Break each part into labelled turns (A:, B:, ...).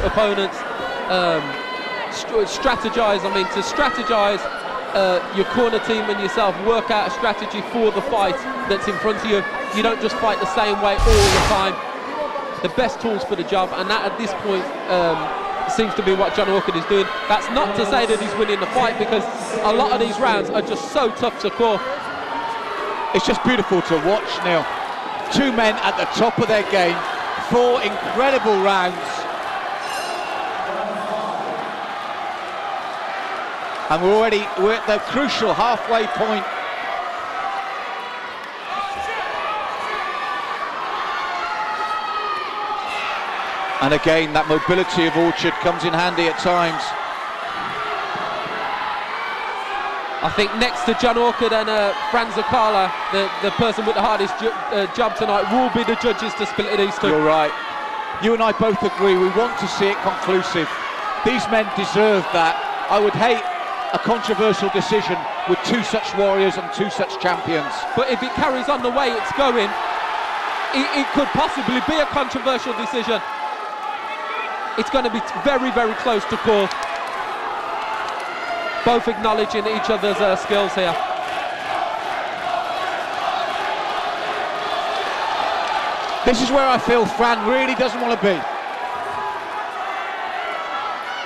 A: opponents, strategize. I mean, to strategize your corner team and yourself, work out a strategy for the fight that's in front of you. You don't just fight the same way all the time. The best tools for the job, and that at this point seems to be what John Orchard is doing. That's not to say that he's winning the fight, because a lot of these rounds are just so tough to call.
B: It's just beautiful to watch, Neil. Two men at the top of their game, 4 incredible rounds. And we're at the crucial halfway point. And again, that mobility of Orchard comes in handy at times.
A: I think next to John Orchard and Fran Zuccala, the person with the hardest job tonight will be the judges to split these two.
B: You're right. You and I both agree. We want to see it conclusive. These men deserve that. I would hate a controversial decision with 2 such warriors and 2 such champions.
A: But if it carries on the way it's going, it could possibly be a controversial decision. It's going to be very, very close to call. Both acknowledging each other's skills here.
B: This is where I feel Fran really doesn't want to be.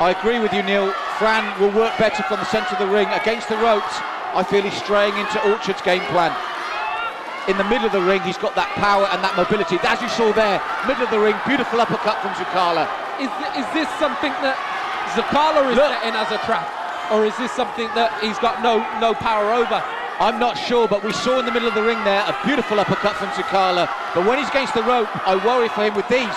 B: I agree with you, Neil. Fran will work better from the centre of the ring. Against the ropes, I feel he's straying into Orchard's game plan. In the middle of the ring, he's got that power and that mobility. As you saw there, middle of the ring, beautiful uppercut from Zuccala.
A: Is this something that Zuccala is setting as a trap? Or is this something that he's got no power over?
B: I'm not sure, but we saw in the middle of the ring there a beautiful uppercut from Zuccala. But when he's against the rope, I worry for him with these.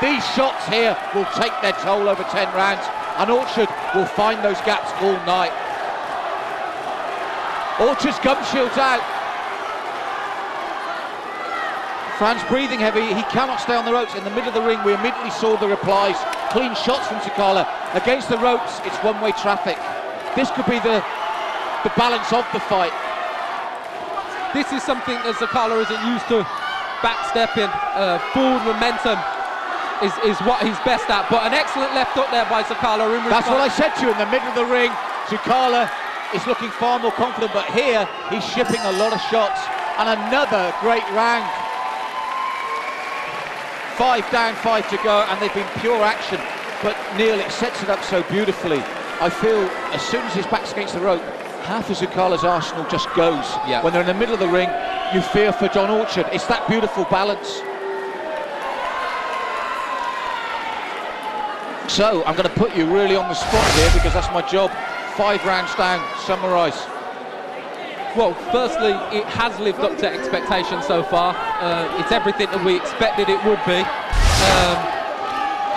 B: These shots here will take their toll over 10 rounds, and Orchard will find those gaps all night. Orchard's gum shield's out. Fran's breathing heavy, he cannot stay on the ropes. In the middle of the ring, we immediately saw the replies. Clean shots from Zuccala. Against the ropes, it's one-way traffic. This could be the balance of the fight.
A: This is something that Zuccala isn't used to. Backstepping, forward momentum is what he's best at. But an excellent left hook there by Zuccala.
B: That's what I said to you, in the middle of the ring. Zuccala is looking far more confident, but here he's shipping a lot of shots. And another great round. 5 down, 5 to go, and they've been pure action. But Neil, it sets it up so beautifully. I feel as soon as his back's against the rope, half of Zuccala's arsenal just goes.
A: Yeah.
B: When they're in the middle of the ring, you fear for John Orchard. It's that beautiful balance. So I'm going to put you really on the spot here, because that's my job. 5 rounds down, summarise.
A: Well, firstly, it has lived up to expectation so far. It's everything that we expected it would be.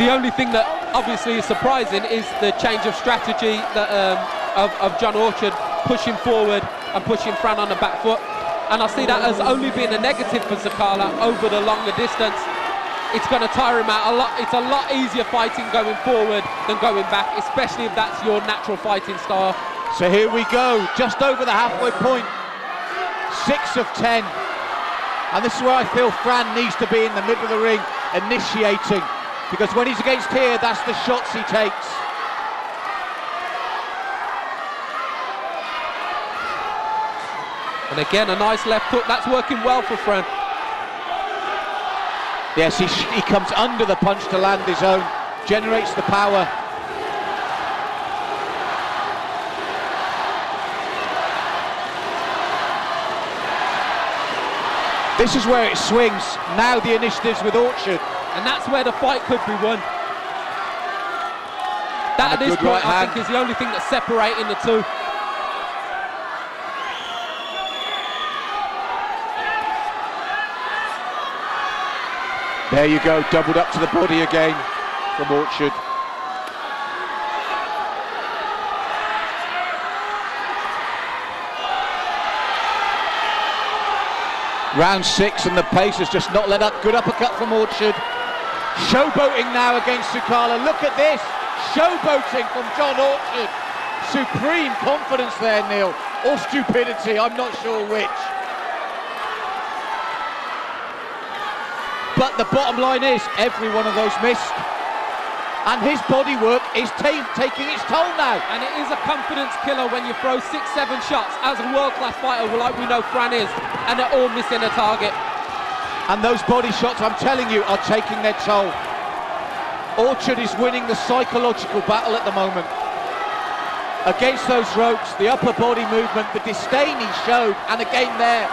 A: The only thing that obviously is surprising is the change of strategy that, of John Orchard pushing forward and pushing Fran on the back foot. And I see that as only being a negative for Zuccala over the longer distance. It's going to tire him out a lot. It's a lot easier fighting going forward than going back, especially if that's your natural fighting style.
B: So here we go, just over the halfway point. 6 of 10. And this is where I feel Fran needs to be, in the middle of the ring, initiating. Because when he's against here, that's the shots he takes.
A: And again, a nice left hook. That's working well for Fran.
B: Yes, he comes under the punch to land his own, generates the power. This is where it swings. Now the initiative's with Orchard.
A: And that's where the fight could be won. That at this point, I think, is the only thing that's separating the two.
B: There you go, doubled up to the body again from Orchard. Round 6, and the pace has just not let up. Good uppercut from Orchard. Showboating now against Zuccala. Look at this, showboating from John Orchard. Supreme confidence there, Neil, or stupidity, I'm not sure which. But the bottom line is, every one of those missed. And his body work is taking its toll now.
A: And it is a confidence killer when you throw 6-7 shots as a world-class fighter, like we know Fran is, and they're all missing a target.
B: And those body shots, I'm telling you, are taking their toll. Orchard is winning the psychological battle at the moment. Against those ropes, the upper body movement, the disdain he showed, and again there.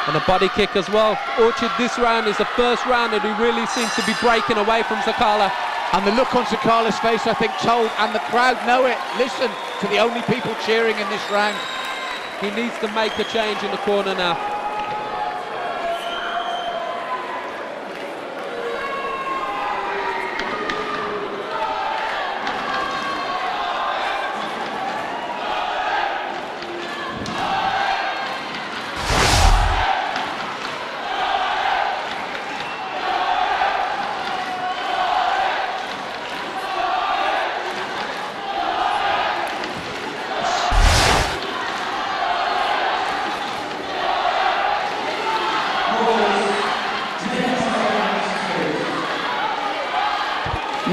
A: And a body kick as well. Orchard this round is the first round that he really seems to be breaking away from Zuccala.
B: And the look on Zuccala's face, I think, told, and the crowd know it. Listen to the only people cheering in this round.
A: He needs to make a change in the corner now.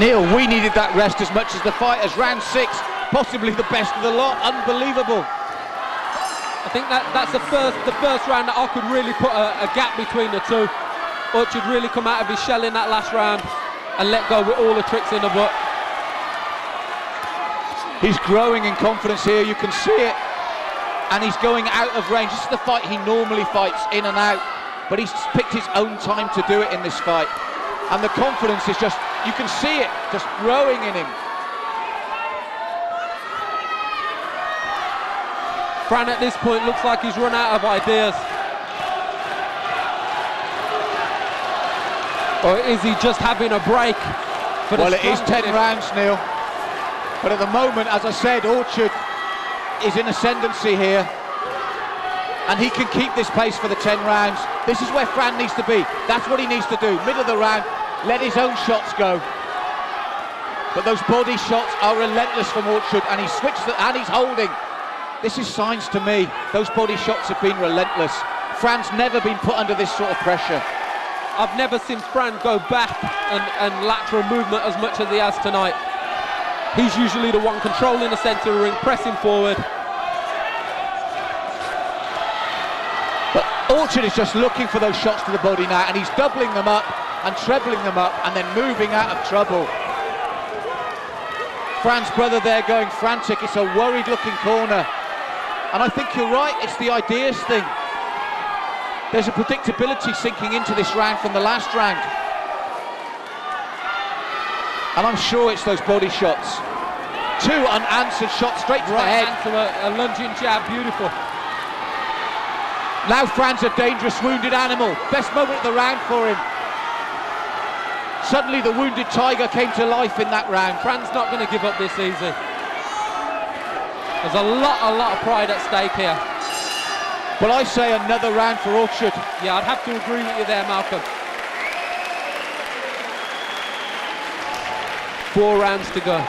B: Neil, we needed that rest as much as the fighters. Round 6, possibly the best of the lot. Unbelievable.
A: I think that's the first round that I could really put a gap between the two. Orchard really come out of his shell in that last round and let go with all the tricks in the book.
B: He's growing in confidence here, you can see it. And he's going out of range. This is the fight he normally fights, in and out. But he's picked his own time to do it in this fight. And the confidence is just, you can see it, just growing in him.
A: Fran at this point looks like he's run out of ideas. Or is he just having a break?
B: Well, it is 10 rounds, Neil. But at the moment, as I said, Orchard is in ascendancy here. And he can keep this pace for the 10 rounds. This is where Fran needs to be. That's what he needs to do. Middle of the round, let his own shots go. But those body shots are relentless from Orchard, and he switched and he's holding. This is signs to me. Those body shots have been relentless. Fran's never been put under this sort of pressure.
A: I've never seen Fran go back and lateral movement as much as he has tonight. He's usually the one controlling the centre of the ring, pressing forward.
B: But Orchard is just looking for those shots to the body now, and he's doubling them up and trebling them up and then moving out of trouble. Fran's brother there going frantic. It's a worried looking corner. And I think you're right, it's the ideas thing. There's a predictability sinking into this round from the last round. And I'm sure it's those body shots. 2 unanswered shots straight to the head.
A: Right hand to a lunging jab, beautiful.
B: Now Fran's a dangerous wounded animal. Best moment of the round for him. Suddenly the wounded tiger came to life in that round.
A: Fran's not going to give up this easy. There's a lot of pride at stake here.
B: But I say another round for Orchard.
A: Yeah, I'd have to agree with you there, Malcolm. 4 rounds to go.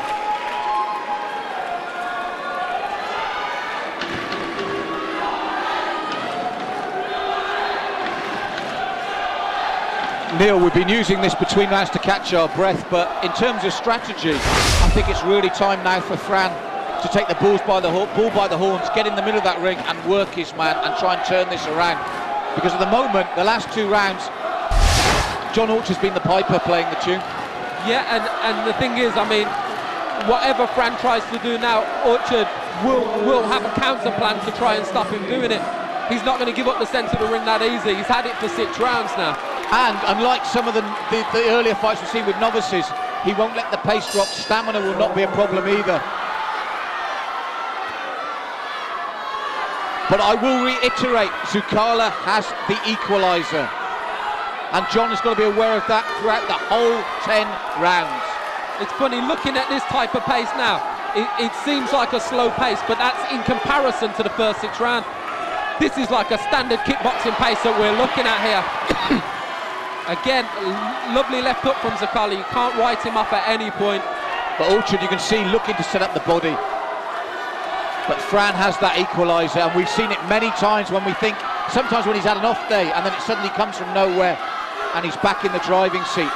B: Neil, we've been using this between rounds to catch our breath, but in terms of strategy, I think it's really time now for Fran to take the bull by the horns, get in the middle of that ring and work his man and try and turn this around. Because at the moment, the last 2 rounds, John Orchard's been the piper playing the tune.
A: Yeah, and the thing is, I mean, whatever Fran tries to do now, Orchard will have a counter plan to try and stop him doing it. He's not going to give up the centre of the ring that easy. He's had it for 6 rounds now.
B: And unlike some of the earlier fights we've seen with novices, he won't let the pace drop. Stamina will not be a problem either. But I will reiterate, Zuccala has the equaliser. And John is going to be aware of that throughout the whole 10 rounds.
A: It's funny, looking at this type of pace now, it seems like a slow pace, but that's in comparison to the first 6 rounds. This is like a standard kickboxing pace that we're looking at here. Again, lovely left hook from Zuccala. You can't write him off at any point.
B: But Orchard, you can see, looking to set up the body. But Fran has that equaliser, and we've seen it many times when we think, sometimes when he's had an off day, and then it suddenly comes from nowhere, and he's back in the driving seat.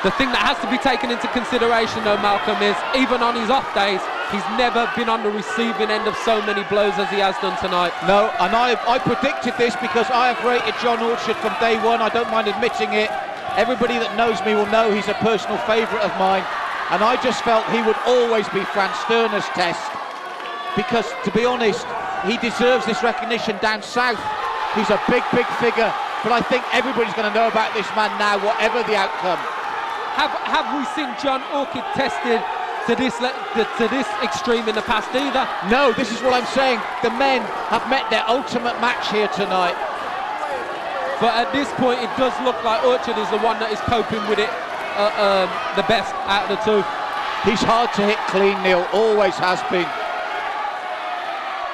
A: The thing that has to be taken into consideration though, Malcolm, is even on his off days, he's never been on the receiving end of so many blows as he has done tonight.
B: No, and I predicted this because I have rated John Orchard from day one. I don't mind admitting it. Everybody that knows me will know he's a personal favourite of mine, and I just felt he would always be Franz Sterner's test, because to be honest, he deserves this recognition down south. He's a big figure, but I think everybody's going to know about this man now, whatever the outcome.
A: Have we seen John Orchard tested to this extreme in the past either?
B: No, this is what I'm saying. The men have met their ultimate match here tonight.
A: But at this point, it does look like Orchard is the one that is coping with it the best out of the two.
B: He's hard to hit clean, Neil, always has been.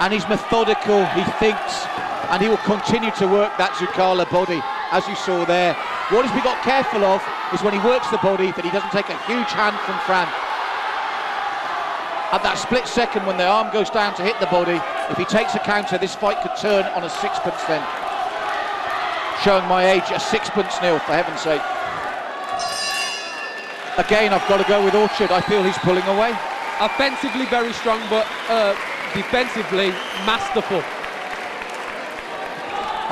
B: And he's methodical, he thinks, and he will continue to work that Zuccala body, as you saw there. What he's got careful of is when he works the body, that he doesn't take a huge hand from Fran. At that split second when the arm goes down to hit the body, if he takes a counter, this fight could turn on a sixpence then. Showing my age, a sixpence, Neil, for heaven's sake. Again, I've got to go with Orchard. I feel he's pulling away.
A: Offensively very strong, but defensively masterful.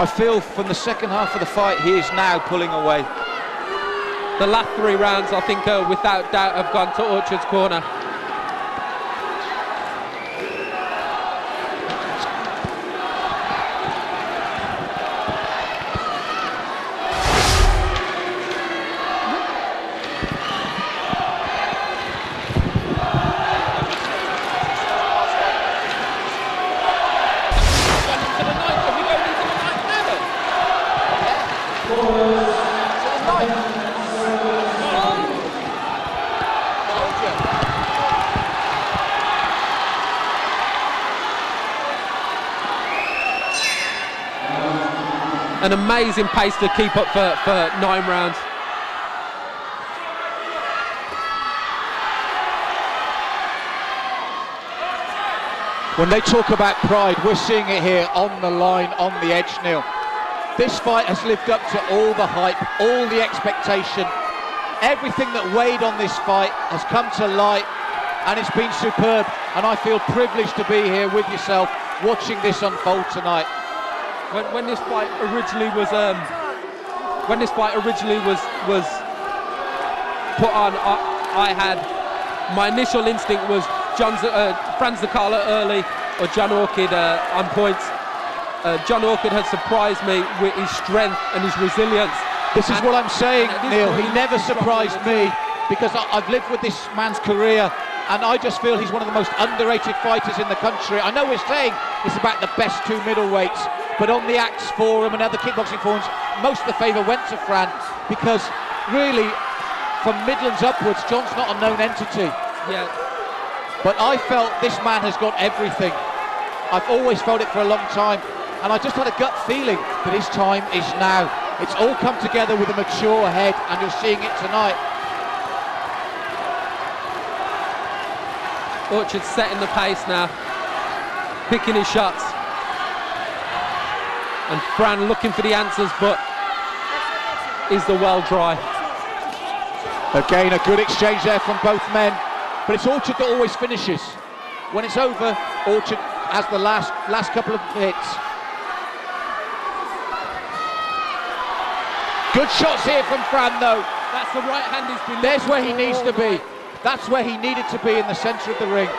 B: I feel from the second half of the fight, he is now pulling away.
A: The last 3 rounds, I think, without doubt, have gone to Orchard's corner. An amazing pace to keep up for 9 rounds.
B: When they talk about pride, we're seeing it here on the line, on the edge, Neil. This fight has lived up to all the hype, all the expectation. Everything that weighed on this fight has come to light, and it's been superb. And I feel privileged to be here with yourself, watching this unfold tonight.
A: When this fight originally was put on, my initial instinct was Fran Zuccala early or John Orchard on points. John Orchard has surprised me with his strength and his resilience.
B: This is what I'm saying, Neil. He never surprised me, because I've lived with this man's career, and I just feel he's one of the most underrated fighters in the country. I know we're saying it's about the best 2 middleweights, but on the Axe Forum and other kickboxing forums, most of the favour went to Fran, because really, from Midlands upwards, John's not a known entity.
A: Yeah.
B: But I felt this man has got everything. I've always felt it for a long time, and I just had a gut feeling that his time is now. It's all come together with a mature head, and you're seeing it tonight.
A: Orchard's setting the pace now, picking his shots. And Fran looking for the answers, but is the well dry.
B: Again, a good exchange there from both men, but it's Orchard that always finishes. When it's over, Orchard has the last couple of hits. Good shots here from Fran, though.
A: That's the right hand he's been.
B: There's where he needs to be. That's where he needed to be, in the centre of the ring.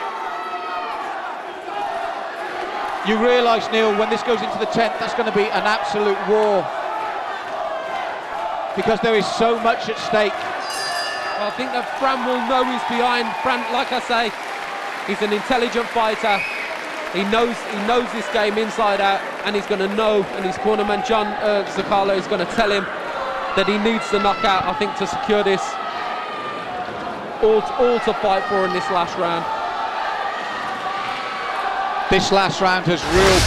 B: You realise, Neil, when this goes into the 10th, that's going to be an absolute war, because there is so much at stake.
A: Well, I think that Fran will know he's behind. Fran, like I say, he's an intelligent fighter. He knows this game inside out, and he's going to know, and his cornerman John Zuccala is going to tell him that he needs the knockout, I think, to secure this. All to fight for in this last round.
B: This last round has real